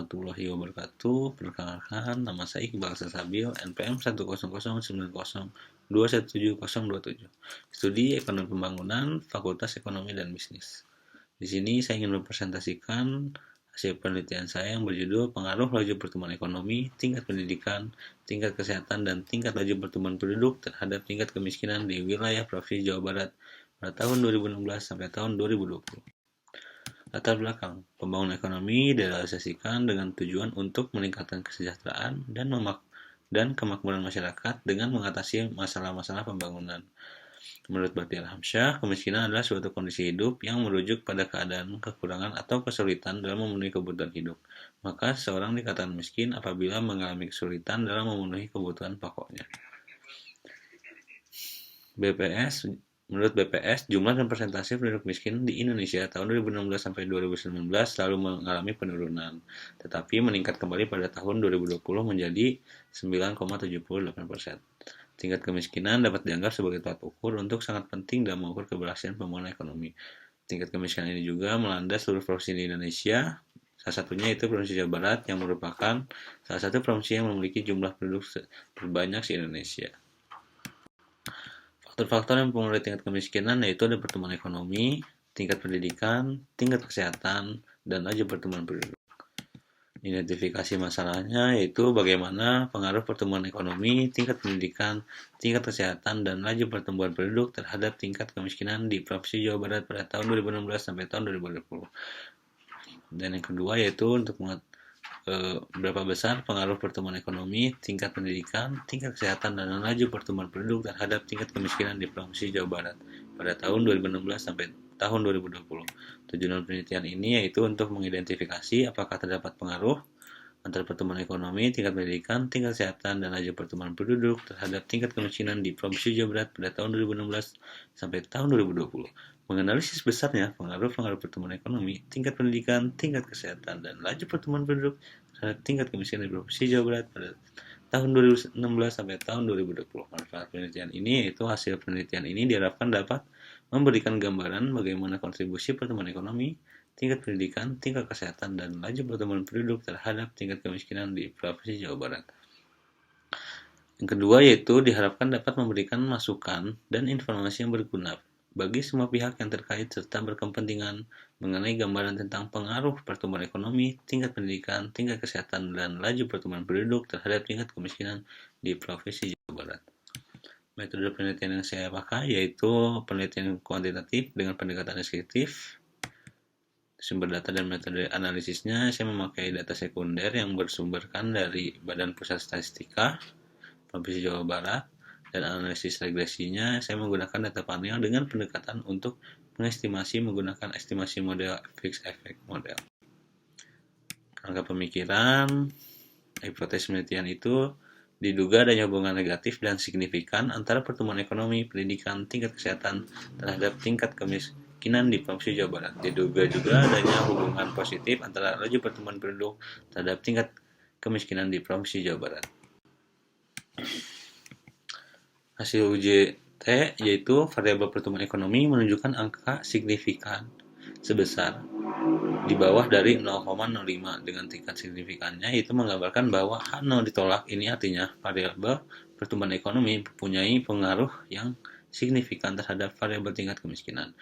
warahmatullahi wabarakatuh. Perkenalkan, nama saya Iqbal Sasabil, NPM 1009002170027. Studi Ekonomi Pembangunan, Fakultas Ekonomi dan Bisnis. Di sini saya ingin mempresentasikan hasil penelitian saya yang berjudul Pengaruh Laju Pertumbuhan Ekonomi, Tingkat Pendidikan, Tingkat Kesehatan, dan Tingkat Laju Pertumbuhan Penduduk terhadap tingkat kemiskinan di wilayah Provinsi Jawa Barat pada tahun 2016 sampai tahun 2020. Latar belakang, pembangunan ekonomi direalisasikan dengan tujuan untuk meningkatkan kesejahteraan dan kemakmuran masyarakat dengan mengatasi masalah-masalah pembangunan. Menurut Batiar Hamsyah, kemiskinan adalah suatu kondisi hidup yang merujuk pada keadaan kekurangan atau kesulitan dalam memenuhi kebutuhan hidup. Maka seseorang dikatakan miskin apabila mengalami kesulitan dalam memenuhi kebutuhan pokoknya. Menurut BPS, jumlah dan persentase penduduk miskin di Indonesia tahun 2016 sampai 2019 selalu mengalami penurunan, tetapi meningkat kembali pada tahun 2020 menjadi 9,78%. Tingkat kemiskinan dapat dianggap sebagai tolak ukur untuk sangat penting dalam mengukur keberhasilan pembangunan ekonomi. Tingkat kemiskinan ini juga melanda seluruh provinsi di Indonesia, salah satunya itu Provinsi Jawa Barat yang merupakan salah satu provinsi yang memiliki jumlah penduduk terbanyak di Indonesia. Faktor-faktor yang mempengaruhi tingkat kemiskinan yaitu ada pertumbuhan ekonomi, tingkat pendidikan, tingkat kesehatan, dan laju pertumbuhan penduduk. Identifikasi masalahnya yaitu bagaimana pengaruh pertumbuhan ekonomi, tingkat pendidikan, tingkat kesehatan, dan laju pertumbuhan penduduk terhadap tingkat kemiskinan di Provinsi Jawa Barat pada tahun 2016 sampai tahun 2020. Dan yang kedua yaitu untuk berapa besar pengaruh pertumbuhan ekonomi, tingkat pendidikan, tingkat kesehatan, dan laju pertumbuhan penduduk terhadap tingkat kemiskinan di Provinsi Jawa Barat pada tahun 2016 sampai tahun 2020. Tujuan penelitian ini yaitu untuk mengidentifikasi apakah terdapat pengaruh antara pertumbuhan ekonomi, tingkat pendidikan, tingkat kesehatan, dan laju pertumbuhan penduduk terhadap tingkat kemiskinan di Provinsi Jawa Barat pada tahun 2016 sampai tahun 2020. Menganalisis besarnya pengaruh pertumbuhan ekonomi, tingkat pendidikan, tingkat kesehatan, dan laju pertumbuhan penduduk terhadap tingkat kemiskinan di Provinsi Jawa Barat pada tahun 2016 sampai tahun 2020. Manfaat penelitian ini yaitu hasil penelitian ini diharapkan dapat memberikan gambaran bagaimana kontribusi pertumbuhan ekonomi, tingkat pendidikan, tingkat kesehatan, dan laju pertumbuhan penduduk terhadap tingkat kemiskinan di Provinsi Jawa Barat. Yang kedua yaitu diharapkan dapat memberikan masukan dan informasi yang berguna bagi semua pihak yang terkait serta berkepentingan mengenai gambaran tentang pengaruh pertumbuhan ekonomi, tingkat pendidikan, tingkat kesehatan, dan laju pertumbuhan penduduk terhadap tingkat kemiskinan di Provinsi Jawa Barat. Metode penelitian yang saya pakai yaitu penelitian kuantitatif dengan pendekatan deskriptif. Sumber data dan metode analisisnya saya memakai data sekunder yang bersumberkan dari Badan Pusat Statistika Provinsi Jawa Barat, dan analisis regresinya saya menggunakan data panel dengan pendekatan untuk mengestimasi menggunakan estimasi model fixed effect model. Kerangka pemikiran, hipotesis penelitian itu diduga adanya hubungan negatif dan signifikan antara pertumbuhan ekonomi, pendidikan, tingkat kesehatan terhadap tingkat kemiskinan di Provinsi Jawa Barat. Diduga juga adanya hubungan positif antara laju pertumbuhan penduduk terhadap tingkat kemiskinan di Provinsi Jawa Barat. Hasil UJT yaitu variabel pertumbuhan ekonomi menunjukkan angka signifikan sebesar di bawah dari 0,05 dengan tingkat signifikannya itu menggambarkan bahwa H0 ditolak. Ini artinya variabel pertumbuhan ekonomi mempunyai pengaruh yang signifikan terhadap variabel tingkat kemiskinan.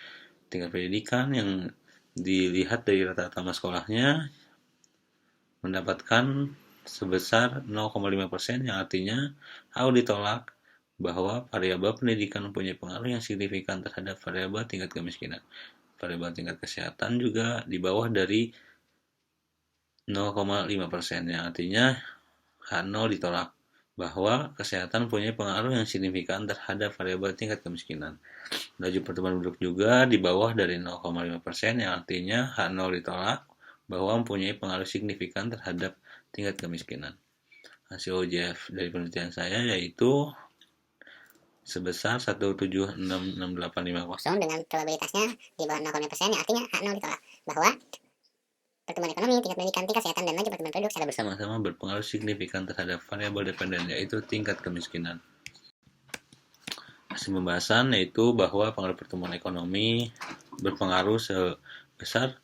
Tingkat pendidikan yang dilihat dari rata-rata sekolahnya mendapatkan sebesar 0,5% yang artinya H ditolak bahwa variabel pendidikan mempunyai pengaruh yang signifikan terhadap variabel tingkat kemiskinan. Variabel tingkat kesehatan juga di bawah dari 0,5% yang artinya H0 ditolak bahwa kesehatan mempunyai pengaruh yang signifikan terhadap variabel tingkat kemiskinan. Laju pertumbuhan penduduk juga di bawah dari 0,5% yang artinya H0 ditolak bahwa mempunyai pengaruh signifikan terhadap tingkat kemiskinan. Hasil OJF dari penelitian saya yaitu sebesar 1766850 dengan probabilitasnya di bawah 0,5% yang artinya H0 ditolak bahwa pertumbuhan ekonomi, tingkat pendidikan, tingkat kesehatan, dan laju pertumbuhan penduduk secara bersama-sama berpengaruh signifikan terhadap variabel dependen yaitu tingkat kemiskinan. Hasil pembahasan yaitu bahwa pengaruh pertumbuhan ekonomi berpengaruh sebesar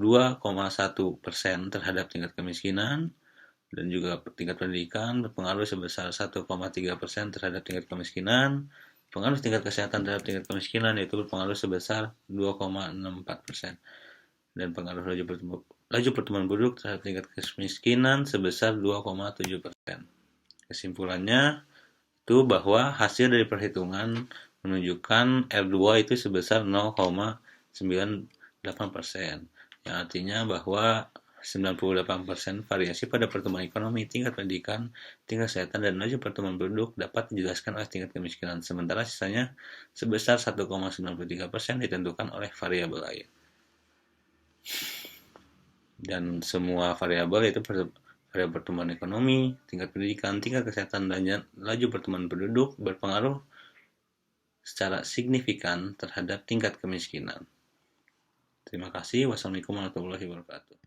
2,1% terhadap tingkat kemiskinan, dan juga tingkat pendidikan berpengaruh sebesar 1,3% terhadap tingkat kemiskinan. Pengaruh tingkat kesehatan terhadap tingkat kemiskinan yaitu berpengaruh sebesar 2,64%. Dan pengaruh laju pertumbuhan penduduk terhadap tingkat kemiskinan sebesar 2,7%. Kesimpulannya itu bahwa hasil dari perhitungan menunjukkan R2 itu sebesar 0,98%, yang artinya bahwa 98% variasi pada pertumbuhan ekonomi, tingkat pendidikan, tingkat kesehatan, dan laju pertumbuhan penduduk dapat dijelaskan oleh tingkat kemiskinan, sementara sisanya sebesar 1,93% ditentukan oleh variabel lain. Dan semua variabel itu variabel pertumbuhan ekonomi, tingkat pendidikan, tingkat kesehatan, dan laju pertumbuhan penduduk berpengaruh secara signifikan terhadap tingkat kemiskinan. Terima kasih. Wassalamualaikum warahmatullahi wabarakatuh.